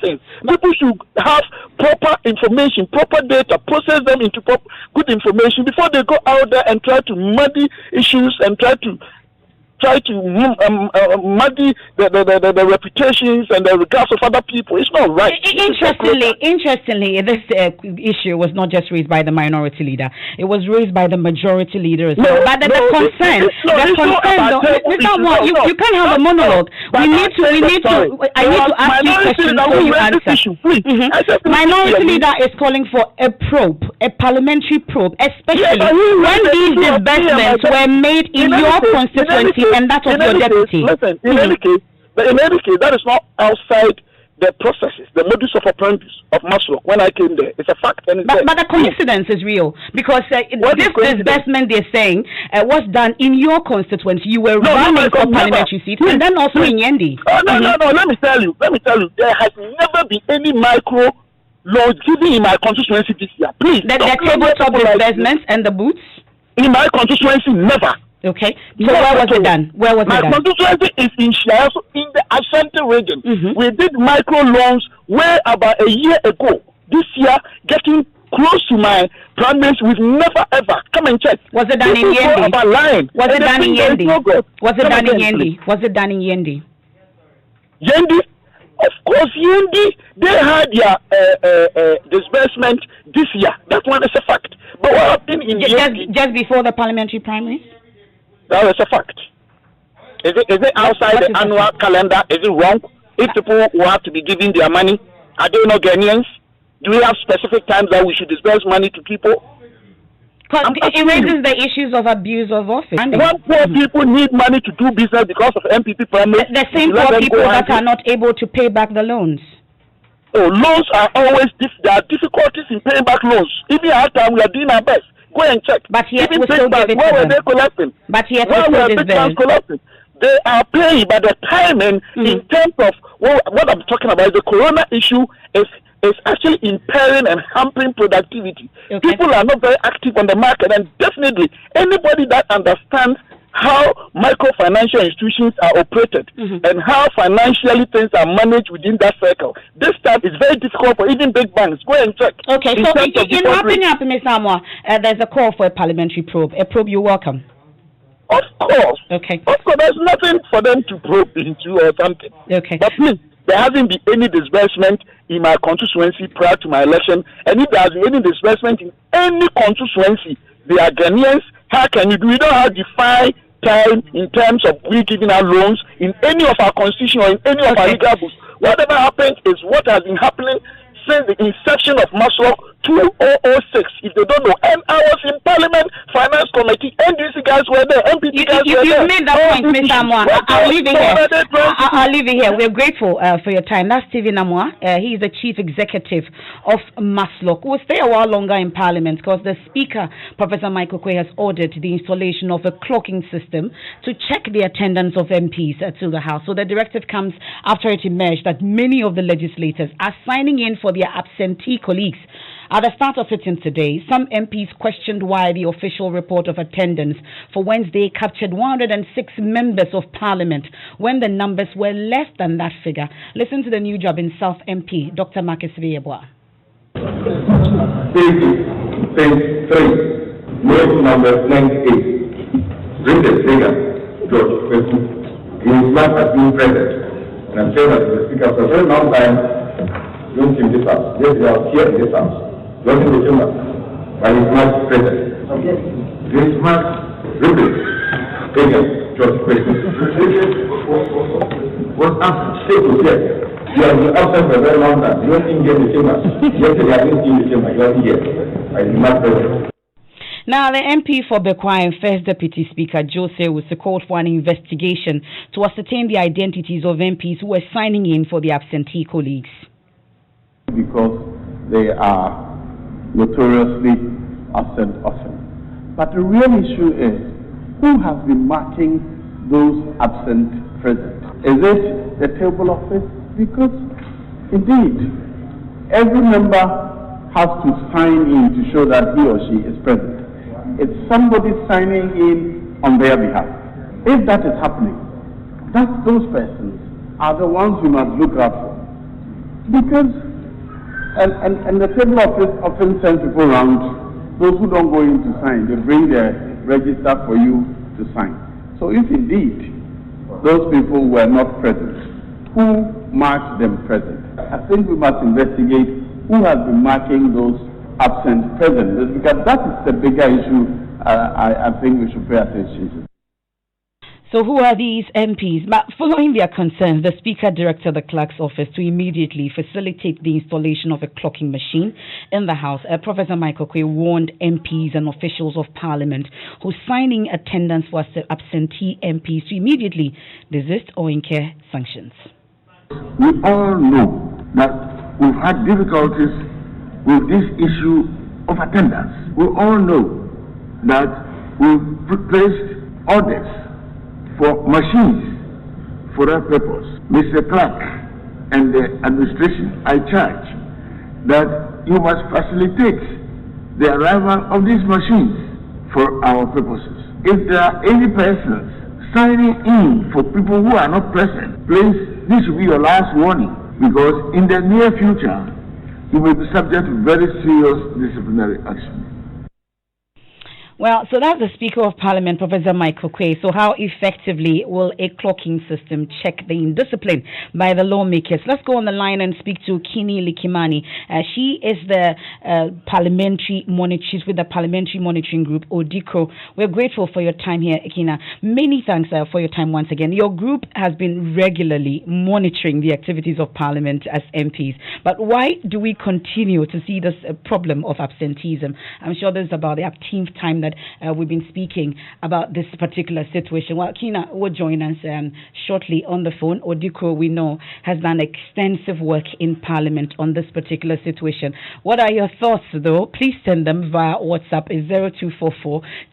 things. People should have proper information, proper data, process them into good information before they go out there and try to muddy issues and try to muddy the reputations and the regards of other people. It's not right. Interestingly, this issue was not just raised by the minority leader. It was raised by the majority leader as well. But you can't have a monologue. I need to ask you a question before you answer. Minority leader is calling for a probe, a parliamentary probe, especially when these disbursements were made in your constituency and that of your deputy. Listen, in any case, that is not outside the processes, the modus operandi of Maslow. When I came there, it's a fact. And but the coincidence is real because this disbursement they're saying was done in your constituency. You were running for parliamentary seat, and then also in Yendi. No. Let me tell you. There has never been any micro law given in my constituency this year. Please. The tabletop disbursements and the boots in my constituency, never. Okay, so where was it done? My constituency is in Shire, in the Ashanti region. We did micro loans way about a year ago. This year, getting close to my prime minister, we've never ever come and check. Was it done in Yendi? Was it done in Yendi? Was it done in Yendi? Yendi? Of course, Yendi, they had their disbursement this year. That one is a fact. But what happened in Yendi? Just before the parliamentary primaries? That is a fact. Is it outside the annual calendar? Is it wrong? If people who have to be giving their money, are they not Ghanaians? Do we have specific times that we should disburse money to people? It raises the issues of abuse of office. When poor people need money to do business because of MPP primaries, the same poor people that are not able to pay back the loans. Oh, loans are always there are difficulties in paying back loans. Even at time we are doing our best. Go and check. But yet we still give it where were they collecting? But yet where were big banks collecting? They are paying, but the timing in terms of what I'm talking about, the corona issue is actually impairing and hampering productivity. Okay. People are not very active on the market, and definitely anybody that understands how microfinancial institutions are operated and how financially things are managed within that circle. This time is very difficult for even big banks. Go and check. Okay, so in my opinion, Mr. Amwa, there's a call for a parliamentary probe. A probe you welcome? Of course. Okay. Of course, there's nothing for them to probe into or something. Okay. But please, there hasn't been any disbursement in my constituency prior to my election. And if there has been any disbursement in any constituency, they are Ghanaians. How can you do? We don't have defined time in terms of we giving out loans in any of our constitution or in any of our legal books. Whatever happens is what has been happening since the inception of Maslow 2006. If they don't know, and I was in Parliament Finance Committee, NDC guys were there, MPP guys were there. You made that point, Mr. Amwa. I'll leave it here. I'll leave it here. We're grateful for your time. That's Stephen Amwa. He is the Chief Executive of Maslow. We'll stay a while longer in Parliament because the Speaker, Professor Michael Quay, has ordered the installation of a clocking system to check the attendance of MPs to the House. So the directive comes after it emerged that many of the legislators are signing in for their absentee colleagues. At the start of sitting today, some MPs questioned why the official report of attendance for Wednesday captured 106 members of Parliament when the numbers were less than that figure. Listen to the new job in South MP, Dr. Marcus Vieboa. Page 3, note number 98. Read the figure, George Kweku. He is not as being present. And I'm saying that the speaker for a very long time. Don't in this house. Yes, we are here in this house. Not in the chamber. But he's not present. This much repeat. George Kweku. What happened? Stay to here. You have been absent for a very long time. You don't engage in the chamber. Yesterday I didn't see in the chamber. You are here. But he's not present. Now, the MP for Bekwai and First Deputy Speaker Jose was called for an investigation to ascertain the identities of MPs who were signing in for the absentee colleagues. Because they are notoriously absent often. But the real issue is who has been marking those absent present. Is it the table office? Because indeed, every member has to sign in to show that he or she is present. It's somebody signing in on their behalf. If that is happening, those persons are the ones we must look out for. Because, and the table often sends people around, those who don't go in to sign, they bring their register for you to sign. So if indeed those people were not present, who marked them present? I think we must investigate who has been marking those absent present, because that is the bigger issue I think we should pay attention to. So who are these MPs? But following their concerns, the Speaker directed the Clerk's office to immediately facilitate the installation of a clocking machine in the House. Professor Michael Quay warned MPs and officials of Parliament who signing attendance for absentee MPs to immediately desist or incur sanctions. We all know that we've had difficulties with this issue of attendance. We all know that we've placed orders for machines for that purpose. Mr. Clark and the administration, I charge that you must facilitate the arrival of these machines for our purposes. If there are any persons signing in for people who are not present, please, this will be your last warning, because in the near future, you will be subject to very serious disciplinary action. Well, so that's the Speaker of Parliament, Professor Michael Quay. So how effectively will a clocking system check the indiscipline by the lawmakers? Let's go on the line and speak to Kini Likimani. She is the parliamentary monitor. She's with the Parliamentary Monitoring Group, ODICO. We're grateful for your time here, Ikina. Many thanks for your time once again. Your group has been regularly monitoring the activities of Parliament as MPs. But why do we continue to see this problem of absenteeism? I'm sure this is about the 18th time that we've been speaking about this particular situation. Well, Kina will join us shortly on the phone. ODICO, we know, has done extensive work in Parliament on this particular situation. What are your thoughts, though? Please send them via WhatsApp. It's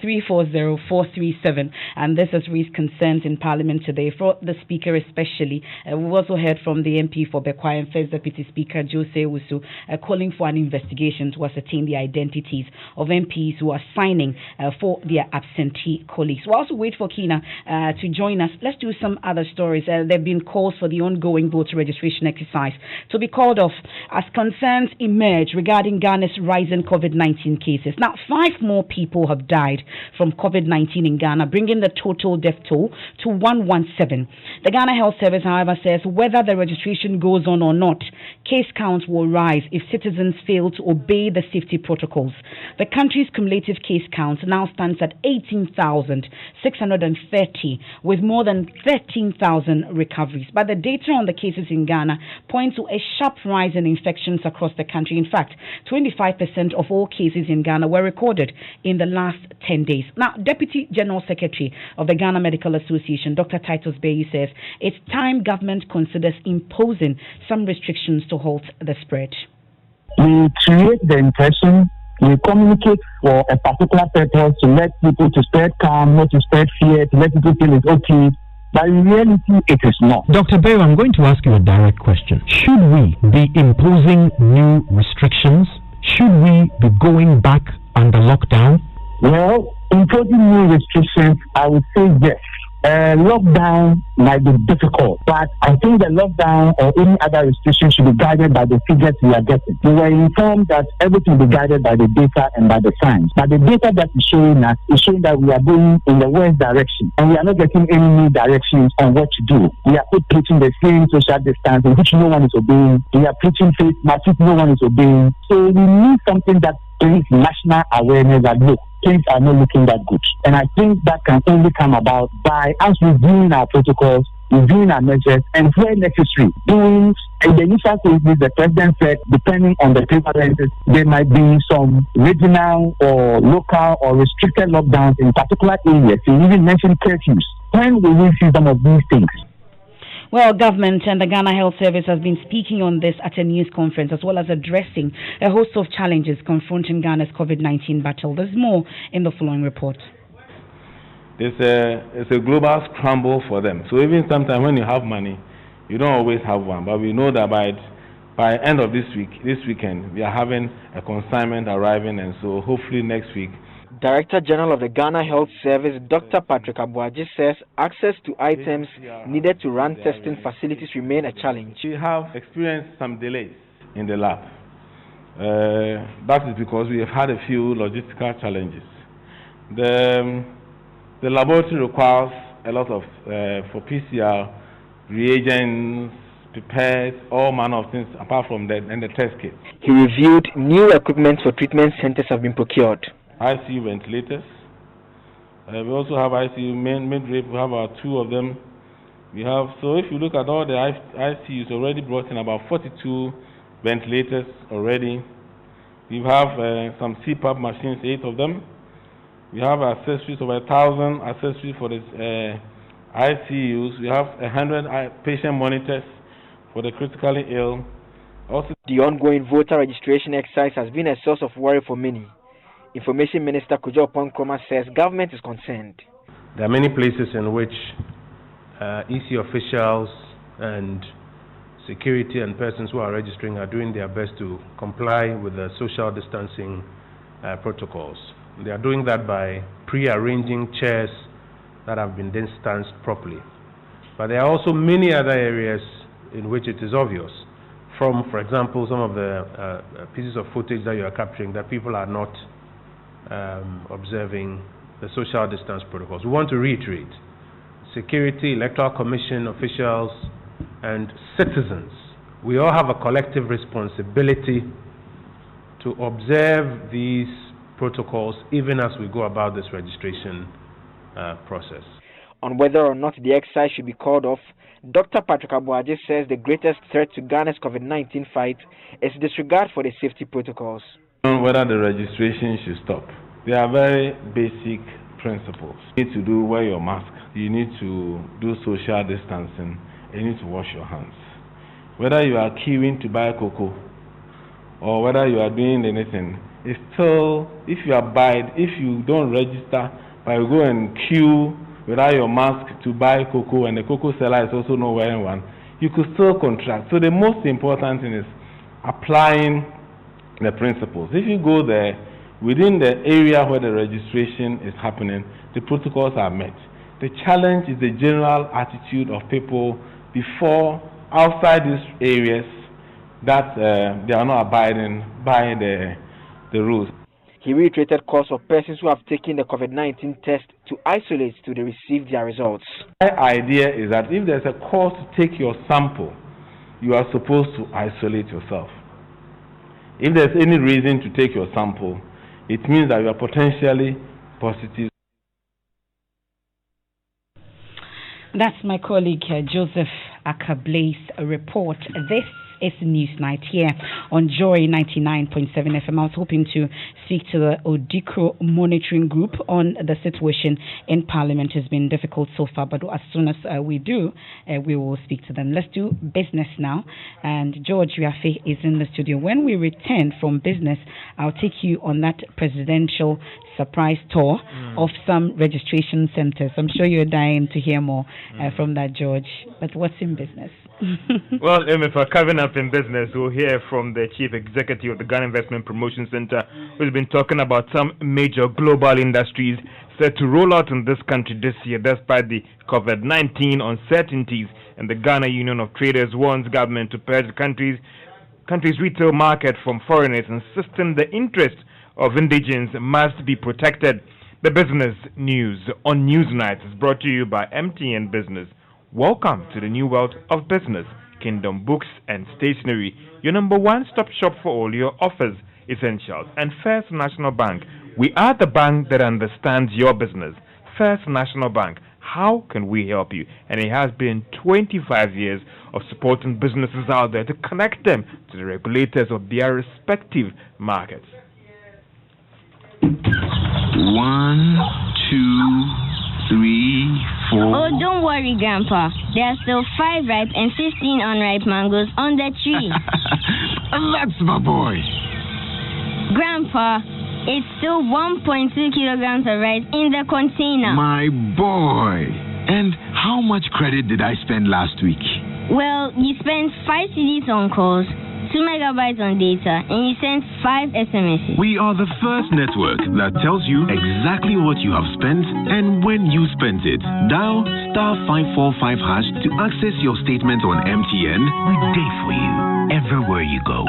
0244-340-437. And this has raised concerns in Parliament today for the Speaker especially. We've also heard from the MP for Bekwai and First Deputy Speaker Jose Wusu calling for an investigation to ascertain the identities of MPs who are signing for their absentee colleagues. We'll also wait for Kina to join us. Let's do some other stories. There have been calls for the ongoing voter registration exercise to be called off as concerns emerge regarding Ghana's rising COVID-19 cases. Now, 5 more people have died from COVID-19 in Ghana, bringing the total death toll to 117. The Ghana Health Service, however, says whether the registration goes on or not, case counts will rise if citizens fail to obey the safety protocols. The country's cumulative case count now stands at 18,630, with more than 13,000 recoveries. But the data on the cases in Ghana point to a sharp rise in infections across the country. In fact, 25% of all cases in Ghana were recorded in the last 10 days. Now, Deputy General Secretary of the Ghana Medical Association, Dr. Titus Bayi, says it's time government considers imposing some restrictions to halt the spread. We create the impression, we communicate for a particular purpose to let people to spread calm, not to spread fear, to let people feel it's okay. But in reality, it is not. Dr. Bayo, I'm going to ask you a direct question. Should we be imposing new restrictions? Should we be going back under lockdown? Well, imposing new restrictions, I would say yes. Lockdown might be difficult, but I think the lockdown or any other restriction should be guided by the figures we are getting. We were informed that everything will be guided by the data and by the science. But the data that is showing us is showing that we are going in the worst direction, and we are not getting any new directions on what to do. We are preaching the same social distancing, which no one is obeying. We are preaching face masks, which no one is obeying. So we need something that brings national awareness that look, things are not looking that good. And I think that can only come about by us reviewing our protocols, reviewing our measures, and where necessary, doing in the initial phases, the president said, depending on the prevalences, there might be some regional or local or restricted lockdowns in particular areas. He even mentioned curfews. When will we see some of these things? Well, government and the Ghana Health Service has been speaking on this at a news conference, as well as addressing a host of challenges confronting Ghana's COVID-19 battle. There's more in the following report. It's a global scramble for them. So even sometimes when you have money, you don't always have one. But we know that by end of this weekend, we are having a consignment arriving, and so hopefully next week Director General of the Ghana Health Service, Dr. Patrick Abuaji, says access to items needed to run testing facilities remain a challenge. We have experienced some delays in the lab. That is because we have had a few logistical challenges. The laboratory requires a lot of, for PCR, reagents, pipettes, all manner of things apart from that, and the test kit. He reviewed new equipment for treatment centers have been procured. ICU ventilators. We also have ICU midriff. We have about 2 of them. We have, so if you look at all the ICUs already brought in about 42 ventilators already. We have some CPAP machines, 8 of them. We have accessories, over 1,000 accessories for the ICUs. We have 100 patient monitors for the critically ill. Also, the ongoing voter registration exercise has been a source of worry for many. Information Minister Kujo Ponkroma says government is concerned. There are many places in which EC officials and security and persons who are registering are doing their best to comply with the social distancing protocols. They are doing that by pre-arranging chairs that have been distanced properly. But there are also many other areas in which it is obvious from, for example, some of the pieces of footage that you are capturing that people are not observing the social distance protocols. We want to reiterate, security, electoral commission officials, and citizens, we all have a collective responsibility to observe these protocols even as we go about this registration process. On whether or not the exercise should be called off, Dr. Patrick Abuaji says the greatest threat to Ghana's COVID-19 fight is disregard for the safety protocols. Whether the registration should stop. There are very basic principles. You need to wear your mask. You need to do social distancing. You need to wash your hands. Whether you are queuing to buy cocoa or whether you are doing anything, it's still, if you don't register, but you go and queue without your mask to buy cocoa and the cocoa seller is also not wearing one, you could still contract. So the most important thing is applying the principles. If you go there, within the area where the registration is happening, the protocols are met. The challenge is the general attitude of people before, outside these areas, that they are not abiding by the rules. He reiterated calls for persons who have taken the COVID-19 test to isolate till they receive their results. My idea is that if there's a call to take your sample, you are supposed to isolate yourself. If there's any reason to take your sample, it means that you are potentially positive. That's my colleague Joseph Akablay's report. This is Newsnight here on Joy997FM. I was hoping to speak to the Odikro monitoring group on the situation in Parliament. Has been difficult so far, but as soon as we do, we will speak to them. Let's do business now. And George Wiafe is in the studio. When we return from business, I'll take you on that presidential surprise tour of some registration centers. I'm sure you're dying to hear more from that, George. But what's in business? Well, if we're coming up in business, we'll hear from the Chief Executive of the Ghana Investment Promotion Center, who's been talking about some major global industries set to roll out in this country this year despite the COVID-19 uncertainties. And the Ghana Union of Traders warns government to purge the country's retail market from foreigners, insisting the interests of indigents must be protected. The business news on Newsnight is brought to you by MTN Business. Welcome to the new world of business. Kingdom Books and Stationery, your number one-stop shop for all your offers, essentials. And First National Bank, we are the bank that understands your business. First National Bank, how can we help you? And it has been 25 years of supporting businesses out there to connect them to the regulators of their respective markets. 1, 2, 3, 4. Oh, don't worry, Grandpa. There are still 5 ripe and 15 unripe mangoes on the tree. That's my boy. Grandpa, it's still 1.2 kilograms of rice in the container. My boy. And how much credit did I spend last week? Well, you spent 5 CDs on calls, 2 2 megabytes on data, and you send 5 SMSs. We are the first network that tells you exactly what you have spent and when you spent it. Dial *545# to access your statement on MTN. We day for you everywhere you go.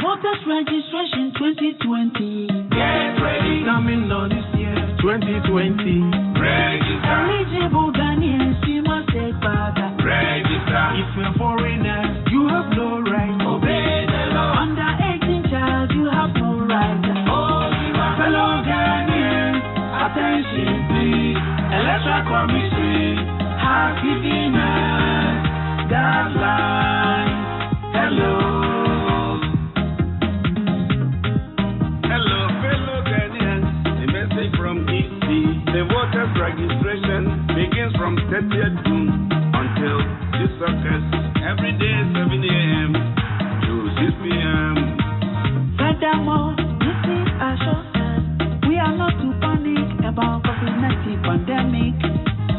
Voters registration 2020. Get ready. Coming on this year 2020. Register. Eligible Ghanaians, you must take part. Register. If you're a foreigner, you have no right. Obey the law. Under 18 child, you have no right. Oh, fellow Ghanaians, attention please. Electoral Commission has given us guidelines. Hello. The voters registration begins from 30th June until this occurs every day 7 a.m. to 6 p.m. Furthermore, this is a short time. We are not to panic about COVID-19 pandemic.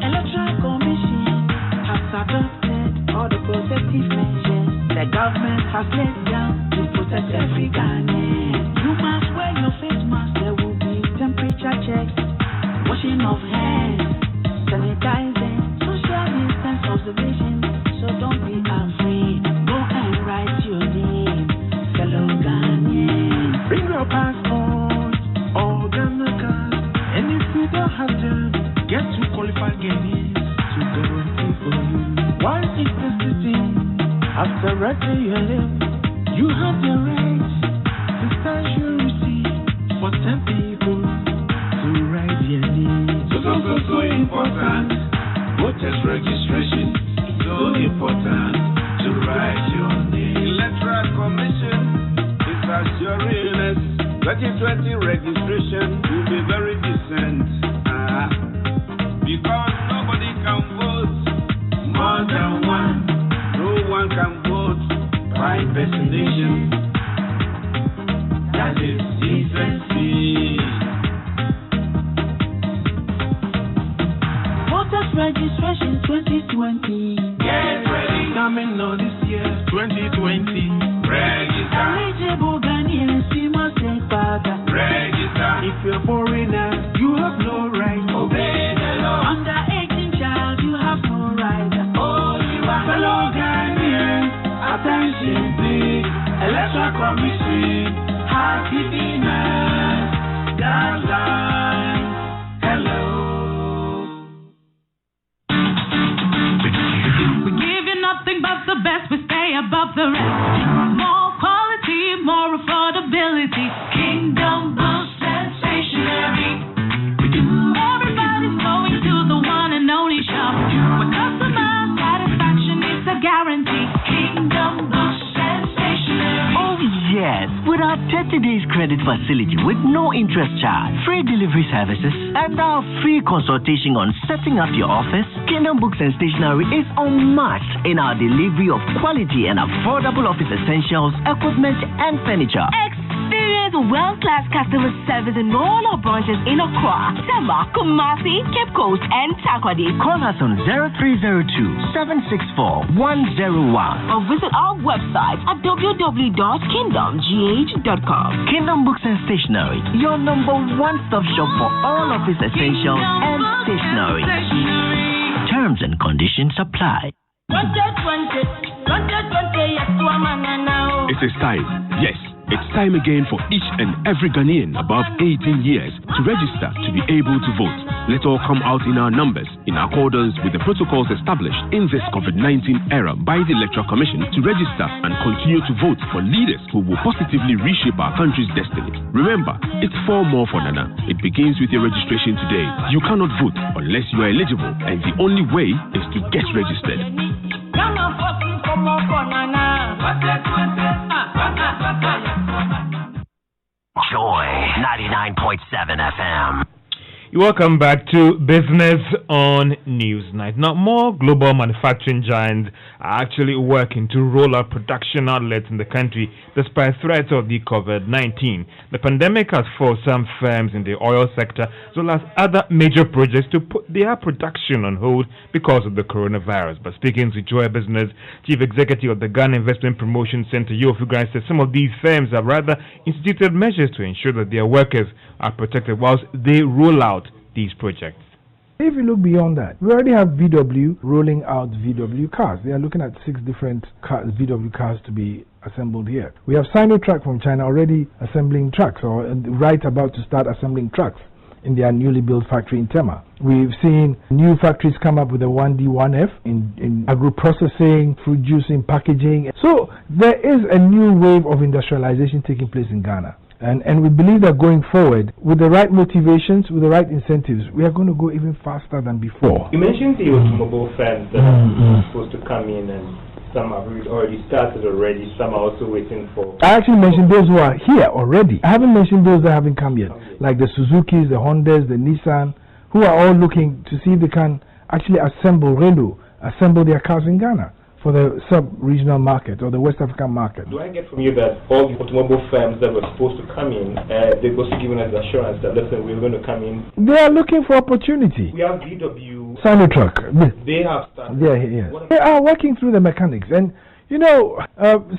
Electoral Commission has adopted all the protective measures the government has laid down to protect every Ghanaian. You must wear your face mask. There will be temperature checks, washing of hands, sanitizing, social distance observation. So don't be afraid. Go and write your name, fellow Ghanaians. Bring your passport or Ghana card. And if you don't have them, get to qualified Ghanaians to guarantee for you. While it's the sitting, after writing your name, you have the right to start your receipt for 10 people to write your name. So important. Voters registration is so important to write your name. Electoral Commission is assuring us 2020 registration will be very decent. Because nobody can vote more than one. No one can vote by impersonation. That is decency. Registration 2020. Get ready. Coming on this year 2020. Register. Eligible Ghanaians, you must take part. Register. If you're a foreigner, you have no right. Obey the law. Under 18 child, you have no right. Oh, you are fellow Ghanaians, attention please. Electoral Commission has given us guidelines. Hello. But the best, we stay above the rest. More quality, more affordability. Kingdom Boost and Stationery. Everybody's going to the one and only shop where customer satisfaction is a guarantee. Kingdom Boost and Stationery. Oh yes, with our 30 days credit facility with no interest charge, free delivery services, and our free consultation on setting up your office, Kingdom Books and Stationery is unmatched in our delivery of quality and affordable office essentials, equipment, and furniture. Experience world-class customer service in all our branches in Accra, Tema, Kumasi, Cape Coast, and Takoradi. Call us on 0302-764-101 or visit our website at www.kingdomgh.com. Kingdom Books and Stationery, your number one-stop shop for all office essentials and stationery. Terms and conditions apply. It is time, yes. It's time again for each and every Ghanaian above 18 years to register to be able to vote. Let's all come out in our numbers in accordance with the protocols established in this COVID-19 era by the Electoral Commission to register and continue to vote for leaders who will positively reshape our country's destiny. Remember, it's 4 more for Nana. It begins with your registration today. You cannot vote unless you are eligible, and the only way is to get registered. Joy 99.7 FM. Welcome back to Business on Newsnight. Now, more global manufacturing giants are actually working to roll out production outlets in the country despite threats of the COVID-19. The pandemic has forced some firms in the oil sector as well as other major projects to put their production on hold because of the coronavirus. But speaking to Joy Business, Chief Executive of the Ghana Investment Promotion Center, Yofi Grant, said some of these firms have rather instituted measures to ensure that their workers are protected whilst they roll out these projects. If you look beyond that, we already have VW rolling out VW cars. They are looking at 6 different VW cars to be assembled here. We have Sinotruk from China already assembling trucks, or right about to start assembling trucks in their newly built factory in Tema. We've seen new factories come up with a 1D, 1F in agro-processing, fruit juicing, packaging. So there is a new wave of industrialization taking place in Ghana. And we believe that going forward, with the right motivations, with the right incentives, we are going to go even faster than before. You mentioned the automobile firms that are supposed to come in, and some have already started already, some are also waiting for... I actually mentioned those who are here already. I haven't mentioned those that haven't come yet, like the Suzukis, the Hondas, the Nissan, who are all looking to see if they can actually assemble their cars in Ghana for the sub-regional market or the West African market. Do I get from you that all the automobile firms that were supposed to come in, they've also given us the assurance that, listen, we're going to come in? They are looking for opportunity. We have VW. Sinotruk. They have started. They are working through the mechanics. And, you know,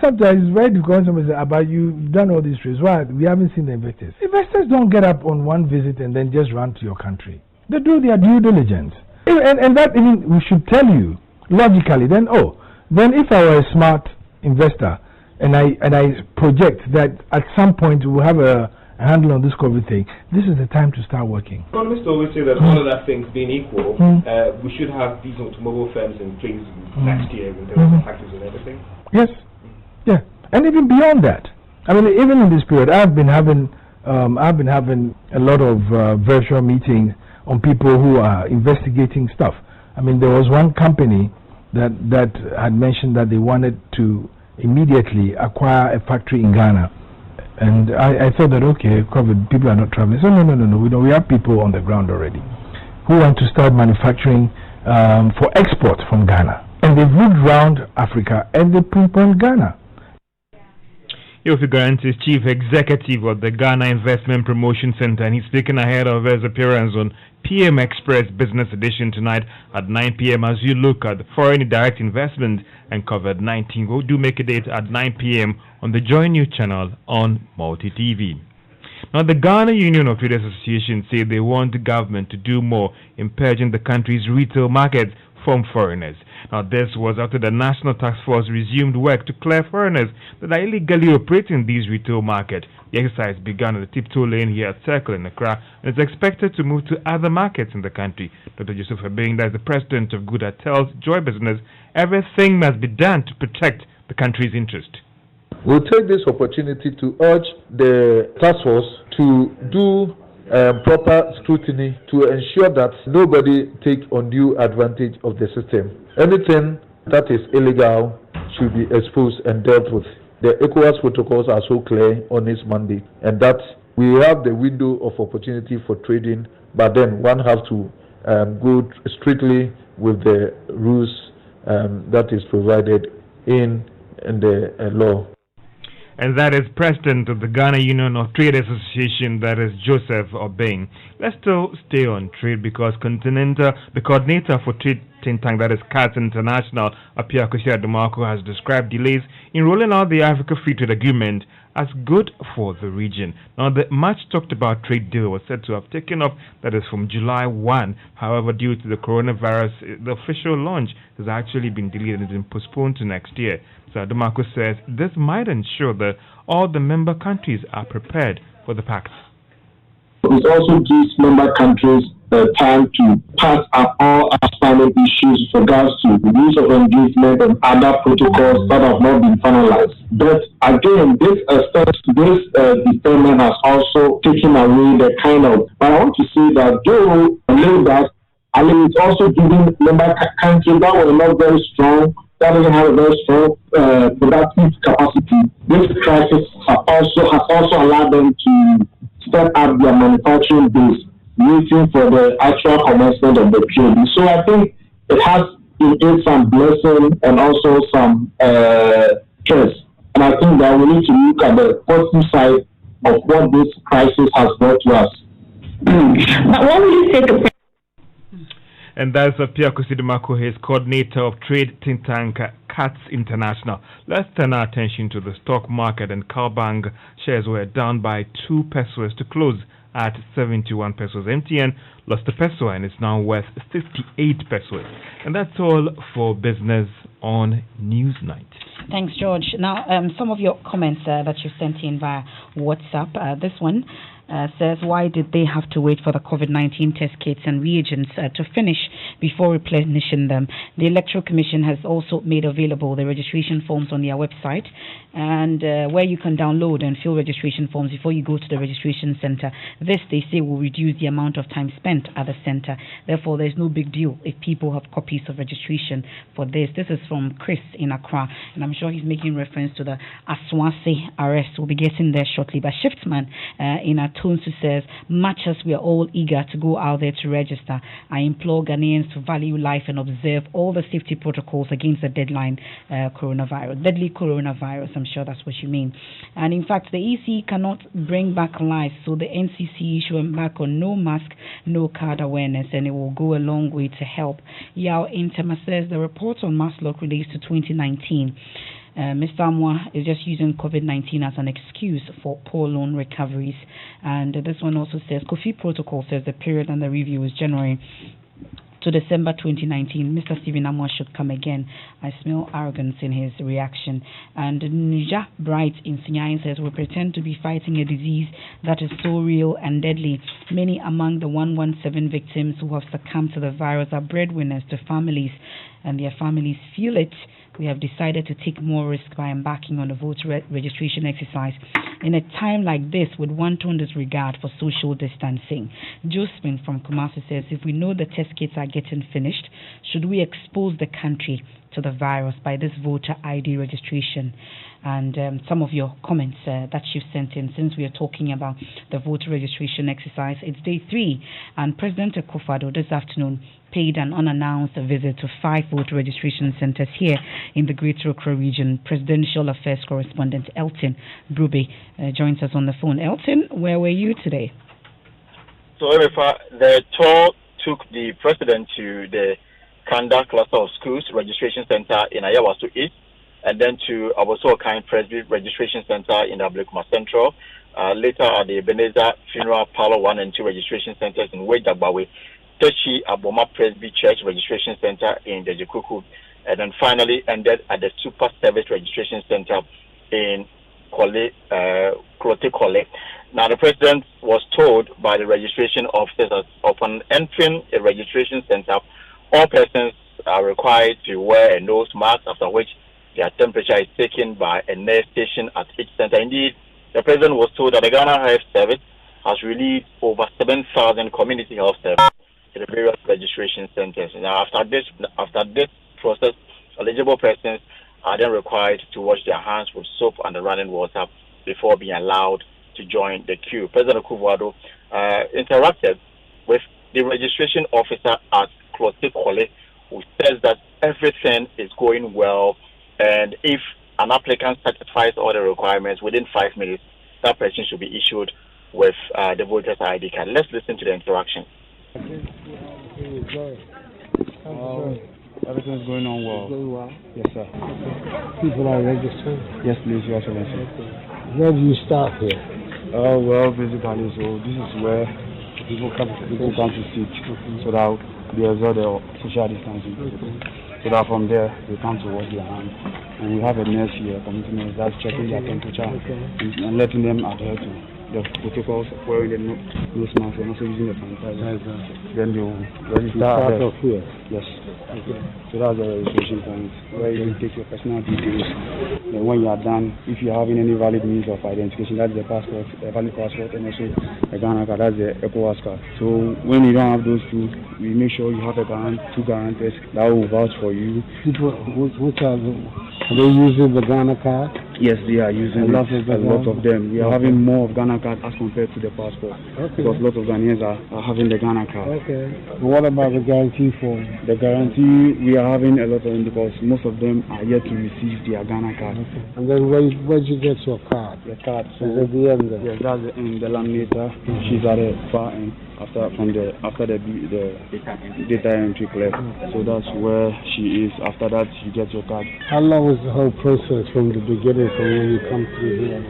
sometimes it's very difficult when somebody says, about you've done all these trips. Why? We haven't seen the investors. Investors don't get up on one visit and then just run to your country. They do their due diligence. And that, I mean, we should tell you, logically, then if I were a smart investor and I project that at some point we'll have a handle on this COVID thing, this is the time to start working. Economists always say that all other things being equal, we should have these automobile firms in place next year in terms of taxes and everything. Yes, yeah, and even beyond that. I mean, even in this period, I've been having a lot of virtual meetings on people who are investigating stuff. I mean, there was one company that had mentioned that they wanted to immediately acquire a factory in Ghana. And I thought that, okay, COVID, people are not traveling. So no, we have people on the ground already who want to start manufacturing for export from Ghana. And they've looked around Africa and they pinpoint Ghana. Yofi Grant is Chief Executive of the Ghana Investment Promotion Center, and he's speaking ahead of his appearance on PM Express Business Edition tonight at 9 p.m. as you look at foreign direct investment and COVID-19. We'll do make a date at 9 p.m. on the Joy News channel on Multi TV. Now, the Ghana Union of Traders Association say they want the government to do more in purging the country's retail markets from foreigners. Now, this was after the National Task Force resumed work to clear foreigners that are illegally operating these retail markets. The exercise began at the Tiptoe Lane here at Circle in Accra and is expected to move to other markets in the country. Dr. Joseph Abinda is the president of Good tells Joy Business everything must be done to protect the country's interest. We'll take this opportunity to urge the task force to do proper scrutiny to ensure that nobody take undue advantage of the system. Anything that is illegal should be exposed and dealt with. The ECOWAS protocols are so clear on its mandate, and that we have the window of opportunity for trading, but then one has to go strictly with the rules that is provided in the law. And that is President of the Ghana Union of Trade Association, that is Joseph Obeng. Let's still stay on trade because the coordinator for trade think tank, that is CATS International, Apia Kosia Demarco, has described delays in rolling out the Africa Free Trade Agreement as good for the region. Now, the much talked about trade deal was said to have taken up, that is from July 1. However, due to the coronavirus, the official launch has actually been delayed and has been postponed to next year. So Demarco says this might ensure that all the member countries are prepared for the pact. It also gives member countries time to pass up all outstanding issues with regards to the rules of engagement and other protocols that have not been finalized. But again, this deferment has also taken away the kind of, but I want to say that though it's also giving member countries that were not very strong, that doesn't have a very strong productive capacity. This crisis has also allowed them to step up their manufacturing base. waiting for the actual commencement of the POD. So I think it has in it some blessing and also some stress. And I think that we need to look at the positive side of what this crisis has brought to us. But what will you say to... And that's Pierre Kusidimako, his coordinator of trade think tank CATS International. Let's turn our attention to the stock market, and Cowbank shares were down by 2 pesos to close at 71 pesos. MTN lost a peso and is now worth 58 pesos. And that's all for business on Newsnight. Thanks, George. Now, some of your comments that you sent in via WhatsApp. This one says, why did they have to wait for the COVID-19 test kits and reagents to finish before replenishing them? The Electoral Commission has also made available the registration forms on their website, and where you can download and fill registration forms before you go to the registration center. This, they say, will reduce the amount of time spent at the center. Therefore, there's no big deal if people have copies of registration for this. This is from Chris in Accra, and I'm sure he's making reference to the Aswase arrest. We'll be getting there shortly. But Shiftman in Atunsu says, much as we are all eager to go out there to register, I implore Ghanaians to value life and observe all the safety protocols against the deadly coronavirus. I'm sure that's what you mean. And in fact, the EC cannot bring back life, so the NCC should embark on no mask, no card awareness, and it will go a long way to help. Yao Intema says the report on Maslow relates to 2019. Mr. Amwa is just using COVID-19 as an excuse for poor loan recoveries. And this one also says, Kofi Protocol says the period under review is January to December 2019. Mr. Stephen Amwa should come again. I smell arrogance in his reaction. And Nija Bright in Sinyain says, we pretend to be fighting a disease that is so real and deadly. Many among the 117 victims who have succumbed to the virus are breadwinners to families, and their families feel it. We have decided to take more risk by embarking on a voter registration exercise in a time like this with wanton disregard for social distancing. Josephine from Kumasi says, if we know the test kits are getting finished, should we expose the country to the virus by this voter ID registration? And some of your comments that you've sent in, since we are talking about the voter registration exercise. It's day 3, and President Akufo-Addo this afternoon paid an unannounced visit to 5 voter registration centers here in the Greater Accra region. Presidential Affairs correspondent Elton Brube joins us on the phone. Elton, where were you today? So, the tour took the president to the Kanda cluster of schools registration center in Ayawaso East, and then to Aboso-Okan Presby Registration Center in Ablekuma Central. Later at the Ebenezer Funeral Parlor 1 and 2 registration centers in Wedagbawe, Techi Aboma Presby Church Registration Center in Dejikuku, and then finally ended at the Super Service Registration Center in Klote Kole. Now, the president was told by the registration officers that upon entering a registration center, all persons are required to wear a nose mask, after which their temperature is taken by a nurse station at each center. Indeed, the president was told that the Ghana Health Service has released over 7,000 community health services to the various registration centers. Now, after this process, eligible persons are then required to wash their hands with soap and running water before being allowed to join the queue. President Akufo-Addo interacted with the registration officer at Klote Kole, who says that everything is going well, and if an applicant satisfies all the requirements within 5 minutes, that person should be issued with the voter's ID card. Let's listen to the interaction. Everything is going on well. Going well? Yes, sir. People are registered? Yes, please, Your Excellency. Where do you start here? Well, basically, so this is where people come to sit, so that they observe the social distancing. So that from there, they come to wash their hands. And we have a nurse here, community nurse, that's checking their temperature and letting them adhere to the protocols, wearing the nose mask and also using the sanitizer. Then they will register. Start off here? Yes. Okay. So that's the registration point, where you take your personal details. Then when you are done, if you are having any valid means of identification, that's the passport, a valid passport, and also a Ghana card, that's the ECOWAS card. So when you don't have those two, we make sure you have two guarantors that will vouch for you. People, which are they using the Ghana card? Yes, they are using a lot of them. We are having more of Ghana cards as compared to the passport. Okay. Because a lot of Ghanaians are having the Ghana card. Okay. What about the guarantee form? The guarantee, we are having a lot of them because most of them are yet to receive their Ghana card. Okay. And then where did you get your card? The card. So is at the end there? Yes, that's the end. The laminator. She's at the far end after the data entry clerk. So that's where she is. After that, you get your card. How long was the whole process from the beginning, from when you come through here?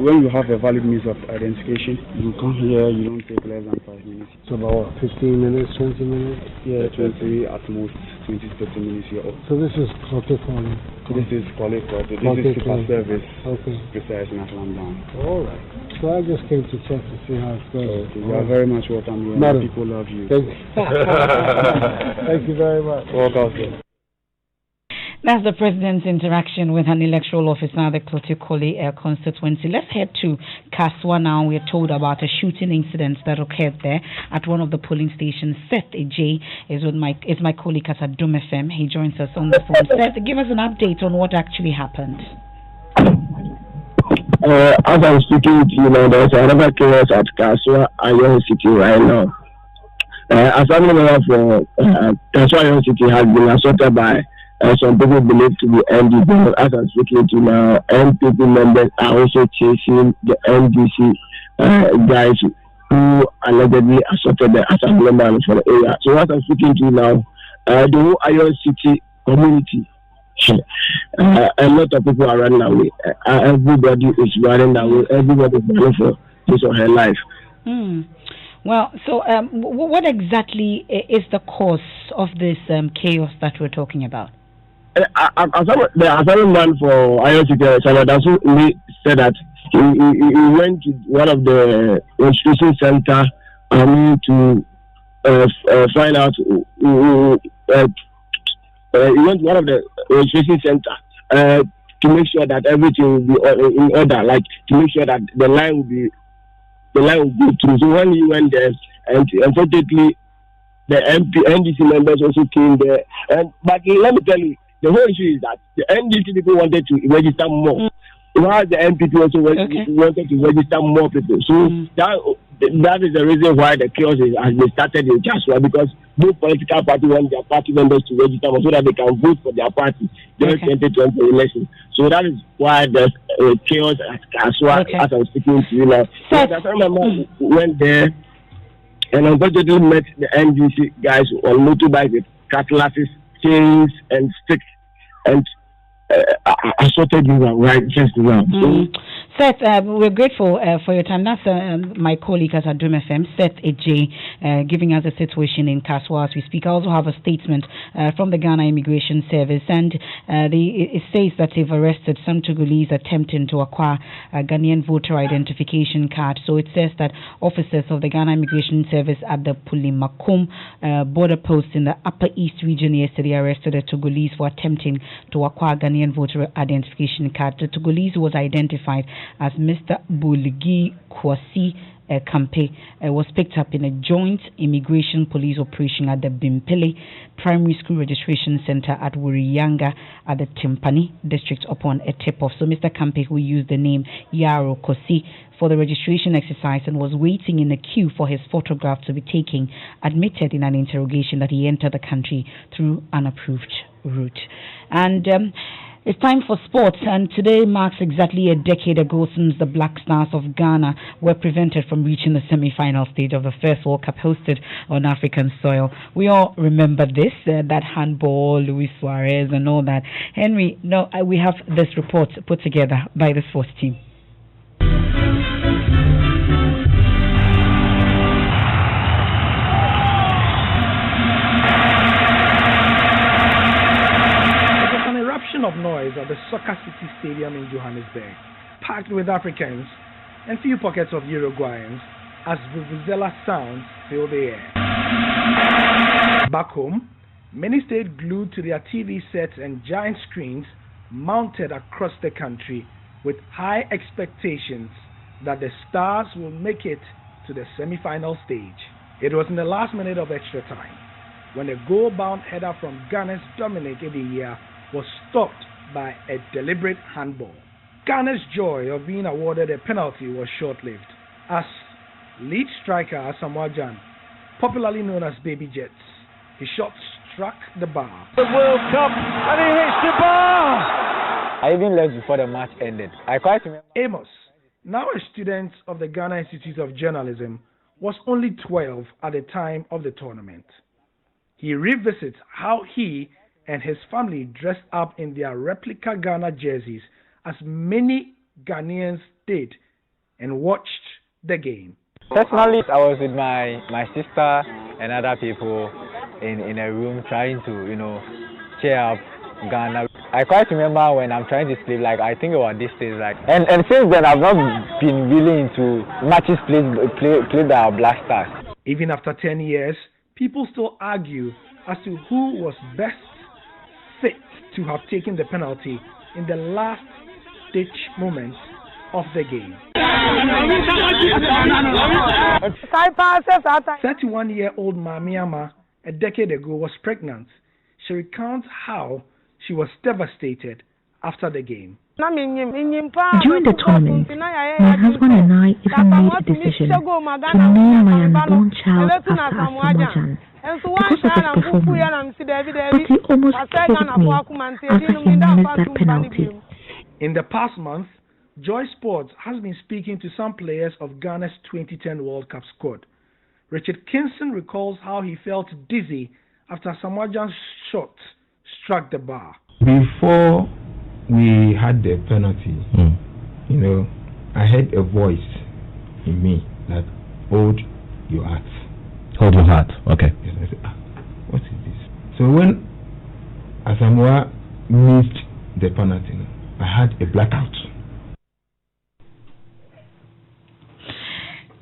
When you have a valid means of identification, you come here, you don't take less than 5 minutes. So about 15 minutes, 20 minutes? Yeah, 20 at most, 20 to 30 minutes here. So this is Kotekon? This is College. This is super service. Okay. Precise National Bank. All right. So I just came to check to see how it's going. Okay. You are very much welcome here. Madam. People love you. Thank you. Thank you very much. Welcome, sir. That's the president's interaction with an electoral officer at the Klotikoli constituency. Let's head to Kaswa now. We are told about a shooting incident that occurred there at one of the polling stations. Seth Ej is my colleague at Joy997FM. He joins us on the phone. Seth, give us an update on what actually happened. As I'm speaking to you now, there's another chaos at Kaswa, Ayon City right now. As I'm aware for Kaswa, Ayon City has been assaulted by some people believe to be NDC. As I'm speaking to now, MPP members are also chasing the NDC guys who allegedly assaulted the assembly man for the area. So as I'm speaking to now, the whole Ayon City community, a lot of people are running away. Everybody is running away. Everybody is running for his or her life. Well, so what exactly is the cause of this chaos that we're talking about? The assembly man for Ayon City, Sanadasu, said that he went to one of the registration center to find out. He went to one of the registration center to make sure that everything will be in order, like to make sure that the line will go through. So when he went there, and unfortunately, the NDC members also came there. But let me tell you, the whole issue is that the NDC people wanted to register more. While the MPP also wanted to register more people. So that is the reason why the chaos has been started in Kaswa, because both political parties want their party members to register more so that they can vote for their party during 2020 election. So that is why there's chaos at Kaswa as I'm speaking to you now. So I remember went there and unfortunately met the NDC guys on motorbikes with cutlasses, chains and sticks, and assaulted you right just now. Seth, we're grateful for your time. That's my colleague at Joy997FM, Seth Ej, giving us a situation in Kaswa as we speak. I also have a statement from the Ghana Immigration Service, and it says that they've arrested some Togolese attempting to acquire a Ghanaian voter identification card. So it says that officers of the Ghana Immigration Service at the Pulimakum border post in the Upper East region yesterday arrested a Togolese for attempting to acquire Ghanaian voter identification card. The Togolese was identified as Mr. Bulgi Kwasi Kampe was picked up in a joint immigration police operation at the Bimpele Primary School Registration Center at Wuriyanga at the Timpani district upon a tip-off. So Mr. Kampe, who used the name Yaro Kosi for the registration exercise and was waiting in a queue for his photograph to be taken, admitted in an interrogation that he entered the country through an approved route. And it's time for sports, and today marks exactly a decade ago since the Black Stars of Ghana were prevented from reaching the semi-final stage of the first World Cup hosted on African soil. We all remember this, that handball, Luis Suarez and all that. Henry, we have this report put together by the sports team. Of noise at the Soccer City Stadium in Johannesburg, packed with Africans and few pockets of Uruguayans as vuvuzela sounds fill the air. Back home, many stayed glued to their TV sets and giant screens mounted across the country with high expectations that the Stars will make it to the semi-final stage. It was in the last minute of extra time when a goal-bound header from Ghana's Dominic Edihia was stopped by a deliberate handball. Ghana's joy of being awarded a penalty was short-lived, as lead striker Asamoah Gyan, popularly known as Baby Jets, his shot struck the bar. The World Cup, and he hits the bar! I even left before the match ended. I quite remember. Amos, now a student of the Ghana Institute of Journalism, was only 12 at the time of the tournament. He revisits how he and his family dressed up in their replica Ghana jerseys, as many Ghanaians did, and watched the game. Personally, I was with my sister and other people in a room trying to, cheer up Ghana. I quite remember when I'm trying to sleep, I think about this stage, and since then I've not been really into matches played by our Black Stars. Even after 10 years, people still argue as to who was best fit to have taken the penalty in the last ditch moments of the game. 31-year-old Mamiama a decade ago was pregnant. She recounts how she was devastated after the game. During the tournament, my husband and I even made a decision to name my unborn child after Asamoah Gyan because of his performance, but he almost killed me after he missed that penalty. In the past month, Joy Sports has been speaking to some players of Ghana's 2010 World Cup squad. Richard Kinson recalls how he felt dizzy after Asamoah Gyan's shot struck the bar. Before we had the penalty, I heard a voice in me that, hold your heart. Hold your heart, okay. Yes, I said, what is this? So when Asamoah missed the penalty, I had a blackout.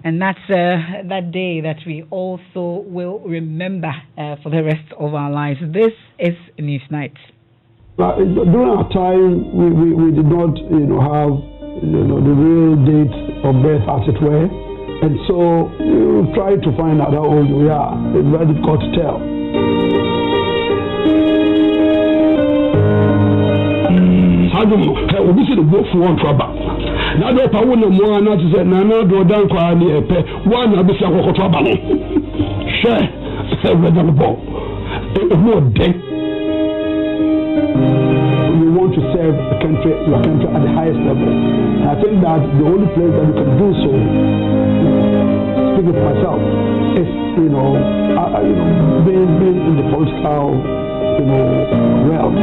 And that's that day that we also will remember for the rest of our lives. This is Newsnight. During our time, we did not, have, the real date of birth, as it were, and so we tried to find out how old we are. It's very difficult to tell. I don't know. We should go for one trouble. Now, the power no more, not to say, no, do down for any one of the trouble. Share, red on the ball. More dead. You want to serve your country at the highest level. And I think that the only place that we can do so, speaking for myself, is being in the political realm.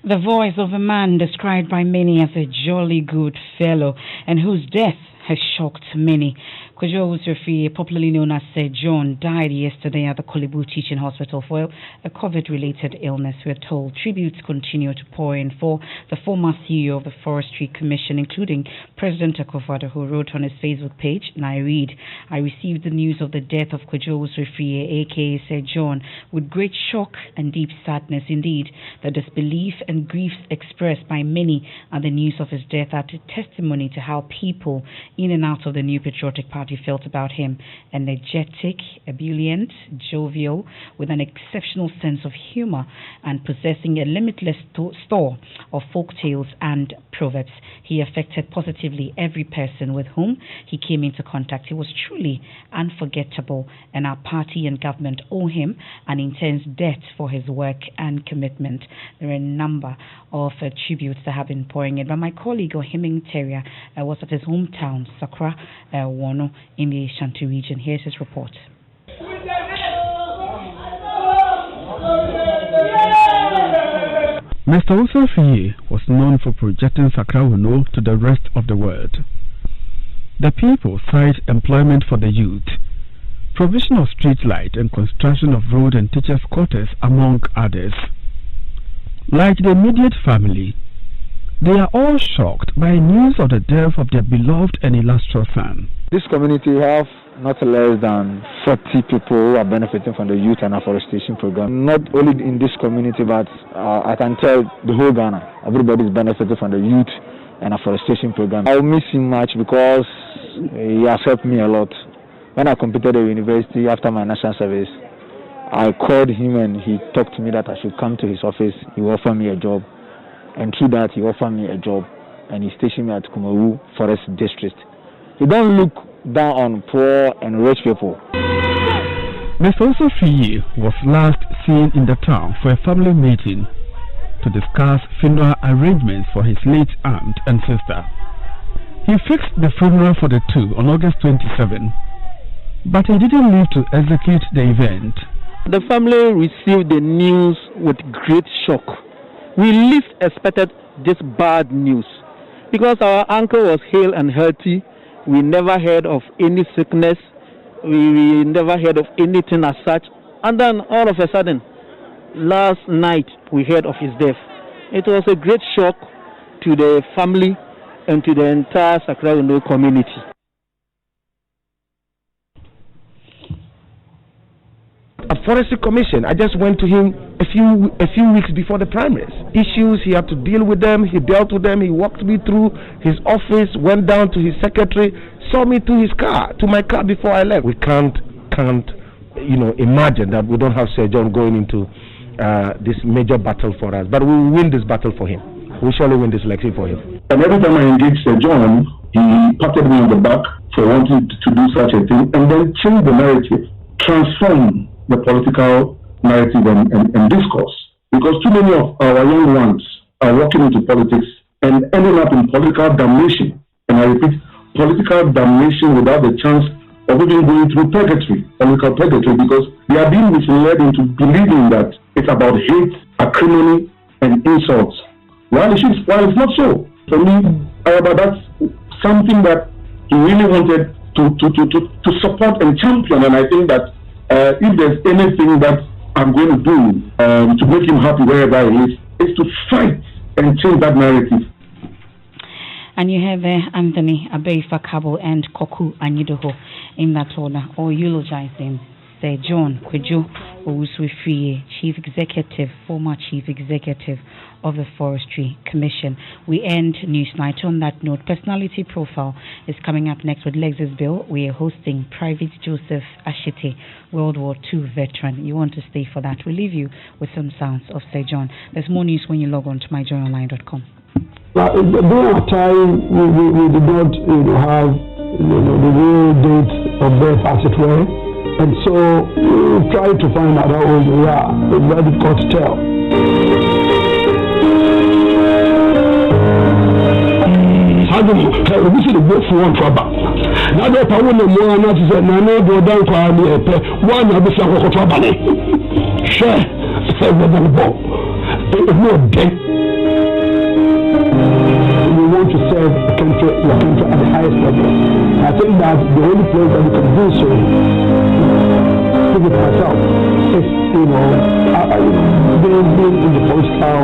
The voice of a man described by many as a jolly good fellow and whose death has shocked many. Kojo Usrefi, popularly known as John, died yesterday at the Kolebu Teaching Hospital for a COVID-related illness. We're told tributes continue to pour in for the former CEO of the Forestry Commission, including President Akufo-Addo, who wrote on his Facebook page, and I read, I received the news of the death of Kojo Usrefi, aka Sir John, with great shock and deep sadness. Indeed, the disbelief and grief expressed by many at the news of his death are a testimony to how people in and out of the New Patriotic Party felt about him. Energetic, ebullient, jovial, with an exceptional sense of humor and possessing a limitless store of folk tales and proverbs. He affected positively every person with whom he came into contact. He was truly unforgettable, and our party and government owe him an intense debt for his work and commitment. There are a number of tributes that have been pouring in, but my colleague Ohiming Teria was at his hometown, Sakra Wono, in the Ashanti region. Here's his report. Mr. Usrefi was known for projecting Sakra Wono to the rest of the world. The people cite employment for the youth, provision of street light and construction of road and teachers' quarters, among others. Like the immediate family, they are all shocked by news of the death of their beloved and illustrious son. This community have not less than 40 people who are benefiting from the youth and afforestation program. Not only in this community, but I can tell the whole Ghana, everybody is benefiting from the youth and afforestation program. I'll miss him much because he has helped me a lot. When I completed the university after my national service, I called him and he talked to me that I should come to his office. He offered me a job, and through that he offered me a job, and he stationed me at Kumawu Forest District. He don't look down on poor and rich people. Mr. Osofiyi was last seen in the town for a family meeting to discuss funeral arrangements for his late aunt and sister. He fixed the funeral for the two on August 27, but he didn't live to execute the event. The family received the news with great shock. We least expected this bad news because our uncle was hale and healthy. We never heard of any sickness. We never heard of anything as such. And then all of a sudden, last night we heard of his death. It was a great shock to the family and to the entire Accra Uno community. A forestry commission, I just went to him a few weeks before the primaries. Issues, he had to deal with them, he dealt with them, he walked me through his office, went down to his secretary, saw me to his car, to my car before I left. We can't imagine that we don't have Sir John going into this major battle for us, but we will win this battle for him. We surely win this election for him. And every time I engaged Sir John, he patted me on the back for wanting to do such a thing, and then change the narrative, transform the political narrative and discourse. Because too many of our young ones are walking into politics and ending up in political damnation. And I repeat, political damnation without the chance of even going through purgatory, political purgatory, because they are being misled into believing that it's about hate, acrimony, and insults. While it's not so. For me, that's something that he really wanted to support and champion. And I think that if there's anything that I'm going to do to make him happy wherever he is to fight and change that narrative. And you have Anthony Abeifa Kabo and Koku Anyidoho in that order, or eulogizing Sir John Kwejo Owusu-Efie, former Chief Executive of the Forestry Commission. We end Newsnight on that note. Personality Profile is coming up next with Lexus Bill. We are hosting Private Joseph Ashite, World War II veteran. You want to stay for that. We'll leave you with some sounds of Sir John. There's more news when you log on to myjoyonline.com. During our time, we did not have the real date of birth, as it were. And so we tried to find out how old we are. It's very difficult to tell. We see the book for one trouble. Now the power no more not is na no go down kwa ni epe one na be say ko trouble. Share say we don't go. It's no day. We want to serve the country at the highest level. I think that the only place that we can do so, speaking for myself, is being in the political